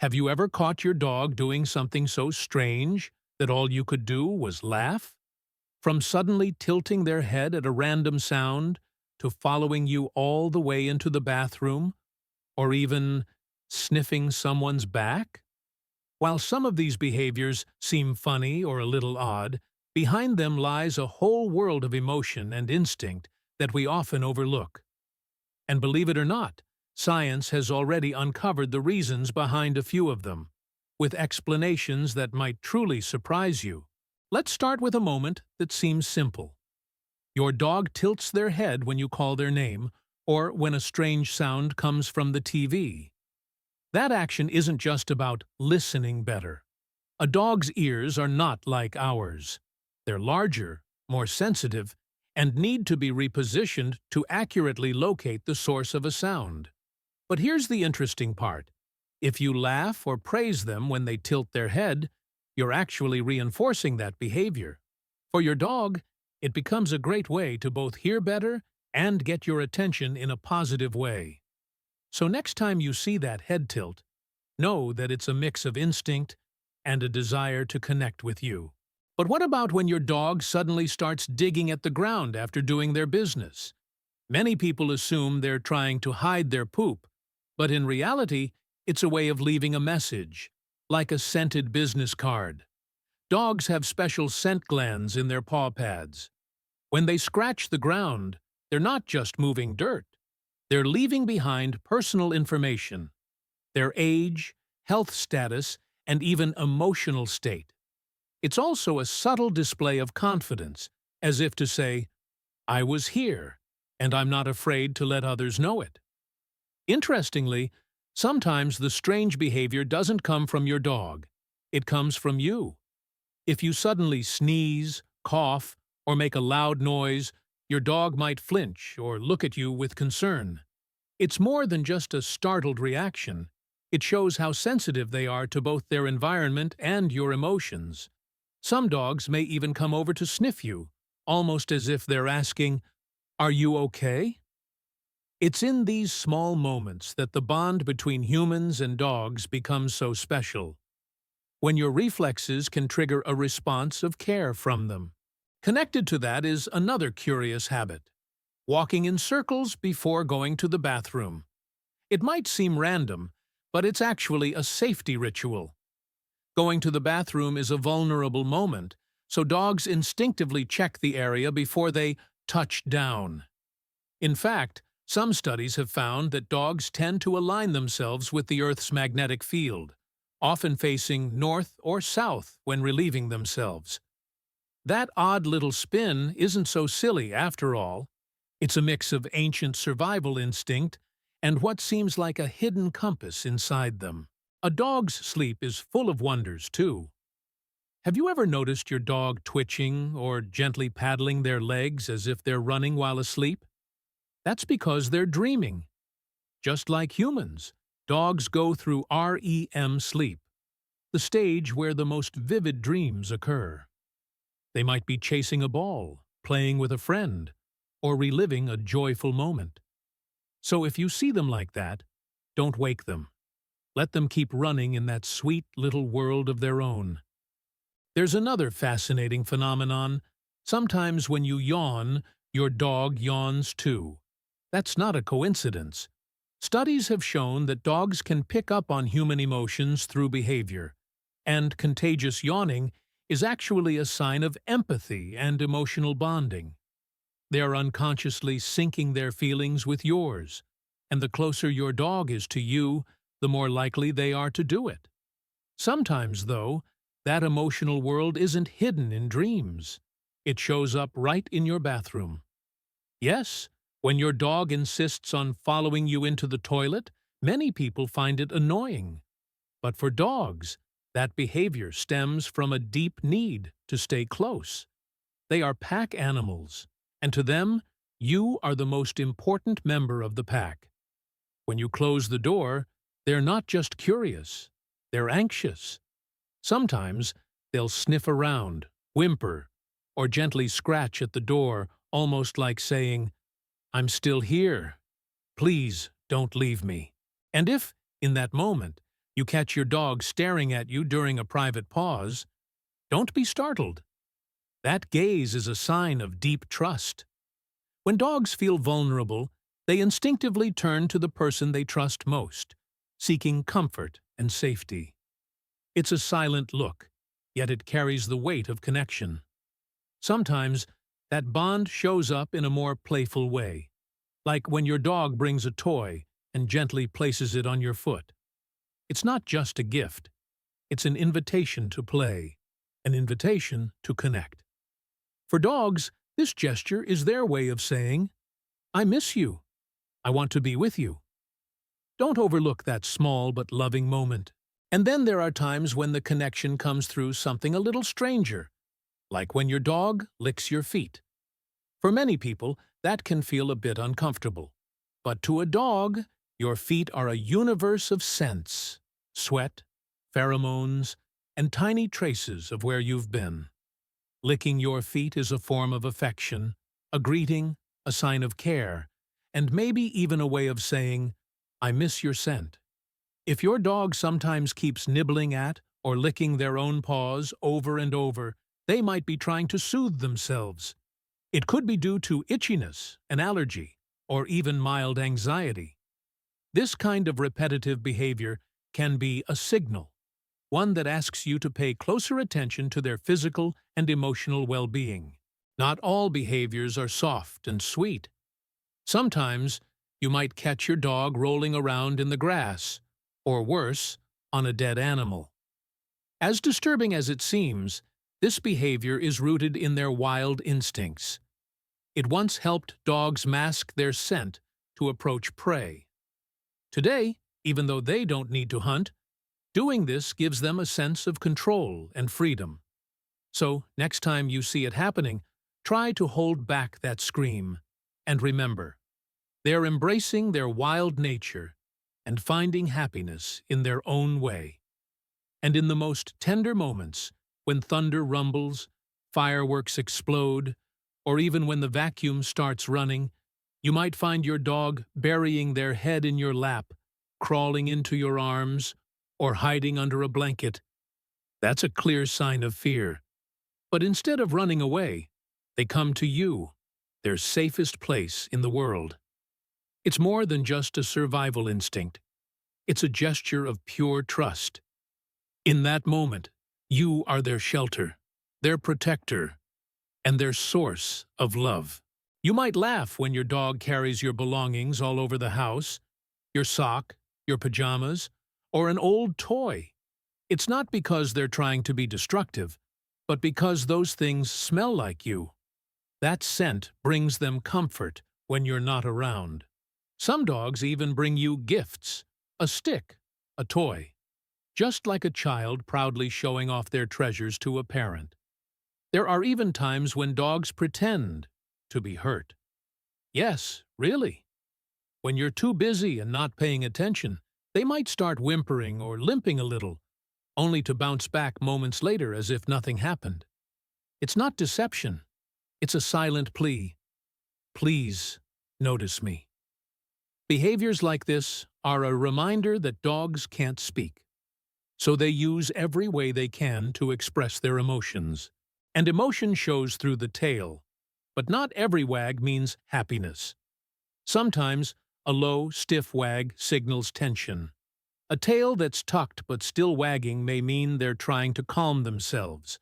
Have you ever caught your dog doing something so strange that all you could do was laugh? From suddenly tilting their head at a random sound, to following you all the way into the bathroom, or even sniffing someone's back? While some of these behaviors seem funny or a little odd, behind them lies a whole world of emotion and instinct that we often overlook. And believe it or not, science has already uncovered the reasons behind a few of them, with explanations that might truly surprise you. Let's start with a moment that seems simple. Your dog tilts their head when you call their name, or when a strange sound comes from the TV. That action isn't just about listening better. A dog's ears are not like ours. They're larger, more sensitive, and need to be repositioned to accurately locate the source of a sound. But here's the interesting part. If you laugh or praise them when they tilt their head, you're actually reinforcing that behavior. For your dog, it becomes a great way to both hear better and get your attention in a positive way. So next time you see that head tilt, know that it's a mix of instinct and a desire to connect with you. But what about when your dog suddenly starts digging at the ground after doing their business? Many people assume they're trying to hide their poop, but in reality, it's a way of leaving a message, like a scented business card. Dogs have special scent glands in their paw pads. When they scratch the ground, they're not just moving dirt. They're leaving behind personal information, their age, health status, and even emotional state. It's also a subtle display of confidence, as if to say, "I was here, and I'm not afraid to let others know it." Interestingly, sometimes the strange behavior doesn't come from your dog. It comes from you. If you suddenly sneeze, cough, or make a loud noise, your dog might flinch or look at you with concern. It's more than just a startled reaction. It shows how sensitive they are to both their environment and your emotions. Some dogs may even come over to sniff you, almost as if they're asking, "Are you okay?" It's in these small moments that the bond between humans and dogs becomes so special, when your reflexes can trigger a response of care from them. Connected to that is another curious habit: walking in circles before going to the bathroom. It might seem random, but it's actually a safety ritual. Going to the bathroom is a vulnerable moment, so dogs instinctively check the area before they touch down. In fact, some studies have found that dogs tend to align themselves with the Earth's magnetic field, often facing north or south when relieving themselves. That odd little spin isn't so silly after all. It's a mix of ancient survival instinct and what seems like a hidden compass inside them. A dog's sleep is full of wonders, too. Have you ever noticed your dog twitching or gently paddling their legs as if they're running while asleep? That's because they're dreaming. Just like humans, dogs go through REM sleep, the stage where the most vivid dreams occur. They might be chasing a ball, playing with a friend, or reliving a joyful moment. So if you see them like that, don't wake them. Let them keep running in that sweet little world of their own. There's another fascinating phenomenon. Sometimes when you yawn, your dog yawns too. That's not a coincidence. Studies have shown that dogs can pick up on human emotions through behavior, and contagious yawning is actually a sign of empathy and emotional bonding. They are unconsciously syncing their feelings with yours, and the closer your dog is to you, the more likely they are to do it. Sometimes, though, that emotional world isn't hidden in dreams. It shows up right in your bathroom. Yes, when your dog insists on following you into the toilet, many people find it annoying. But for dogs, that behavior stems from a deep need to stay close. They are pack animals, and to them, you are the most important member of the pack. When you close the door, they're not just curious, they're anxious. Sometimes they'll sniff around, whimper, or gently scratch at the door, almost like saying, "I'm still here. Please don't leave me." And if, in that moment, You catch your dog staring at you during a private pause, don't be startled. That gaze is a sign of deep trust. When dogs feel vulnerable, they instinctively turn to the person they trust most, seeking comfort and safety. It's a silent look, yet it carries the weight of connection. Sometimes, that bond shows up in a more playful way, like when your dog brings a toy and gently places it on your foot. It's not just a gift, it's an invitation to play, an invitation to connect. For dogs, this gesture is their way of saying, "I miss you. I want to be with you." Don't overlook that small but loving moment. And then there are times when the connection comes through something a little stranger, like when your dog licks your feet. For many people, that can feel a bit uncomfortable. But to a dog, your feet are a universe of scents, sweat, pheromones, and tiny traces of where you've been. Licking your feet is a form of affection, a greeting, a sign of care, and maybe even a way of saying, "I miss your scent." If your dog sometimes keeps nibbling at or licking their own paws over and over, they might be trying to soothe themselves. It could be due to itchiness, an allergy, or even mild anxiety. This kind of repetitive behavior can be a signal, one that asks you to pay closer attention to their physical and emotional well-being. Not all behaviors are soft and sweet. Sometimes, you might catch your dog rolling around in the grass, or worse, on a dead animal. As disturbing as it seems, this behavior is rooted in their wild instincts. It once helped dogs mask their scent to approach prey. Today, even though they don't need to hunt, doing this gives them a sense of control and freedom. So, next time you see it happening, try to hold back that scream. And remember, they're embracing their wild nature and finding happiness in their own way. And in the most tender moments, when thunder rumbles, fireworks explode, or even when the vacuum starts running, you might find your dog burying their head in your lap, crawling into your arms, or hiding under a blanket. That's a clear sign of fear. But instead of running away, they come to you, their safest place in the world. It's more than just a survival instinct. It's a gesture of pure trust. In that moment, you are their shelter, their protector, and their source of love. You might laugh when your dog carries your belongings all over the house, your sock, your pajamas, or an old toy. It's not because they're trying to be destructive, but because those things smell like you. That scent brings them comfort when you're not around. Some dogs even bring you gifts, a stick, a toy, just like a child proudly showing off their treasures to a parent. There are even times when dogs pretend to be hurt. Yes, really. When you're too busy and not paying attention, they might start whimpering or limping a little, only to bounce back moments later as if nothing happened. It's not deception. It's a silent plea. Please, notice me. Behaviors like this are a reminder that dogs can't speak, so they use every way they can to express their emotions. And emotion shows through the tail, but not every wag means happiness. Sometimes, a low, stiff wag signals tension. A tail that's tucked but still wagging may mean they're trying to calm themselves.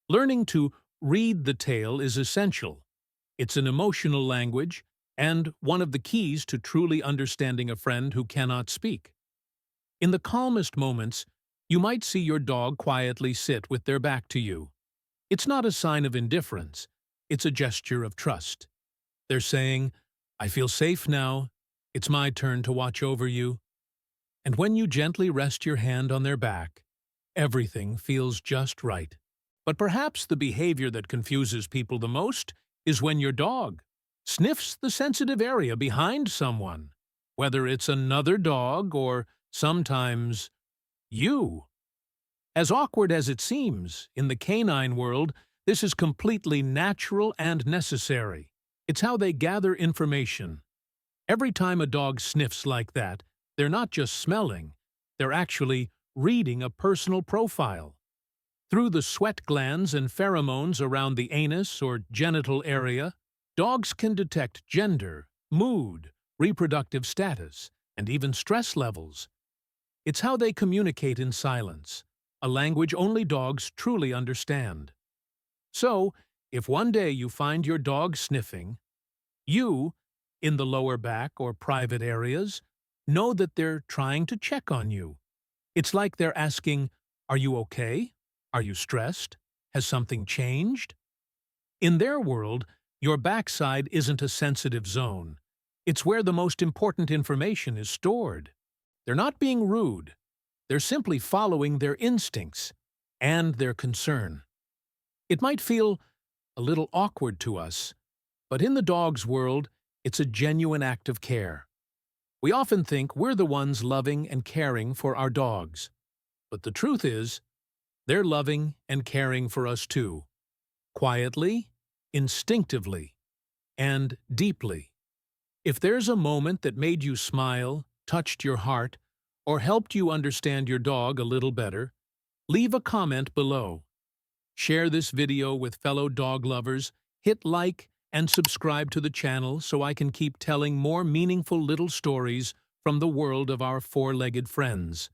Learning to read the tail is essential. It's an emotional language and one of the keys to truly understanding a friend who cannot speak. In the calmest moments, you might see your dog quietly sit with their back to you. It's not a sign of indifference, it's a gesture of trust. They're saying, "I feel safe now, it's my turn to watch over you." And when you gently rest your hand on their back, everything feels just right. But perhaps the behavior that confuses people the most is when your dog sniffs the sensitive area behind someone, whether it's another dog or sometimes you. As awkward as it seems, in the canine world, this is completely natural and necessary. It's how they gather information. Every time a dog sniffs like that, they're not just smelling, They're actually reading a personal profile. Through the sweat glands and pheromones around the anus or genital area, dogs can detect gender, mood, reproductive status, and even stress levels. It's how they communicate in silence, a language only dogs truly understand. So, if one day you find your dog sniffing, you, in the lower back or private areas, know that they're trying to check on you. It's like they're asking, "Are you okay? Are you stressed? Has something changed?" In their world, your backside isn't a sensitive zone. It's where the most important information is stored. They're not being rude. They're simply following their instincts and their concern. It might feel a little awkward to us, but in the dog's world, it's a genuine act of care. We often think we're the ones loving and caring for our dogs. But the truth is, they're loving and caring for us too. Quietly, instinctively, and deeply. If there's a moment that made you smile, touched your heart, or helped you understand your dog a little better, leave a comment below. Share this video with fellow dog lovers, hit like and subscribe to the channel so I can keep telling more meaningful little stories from the world of our four-legged friends.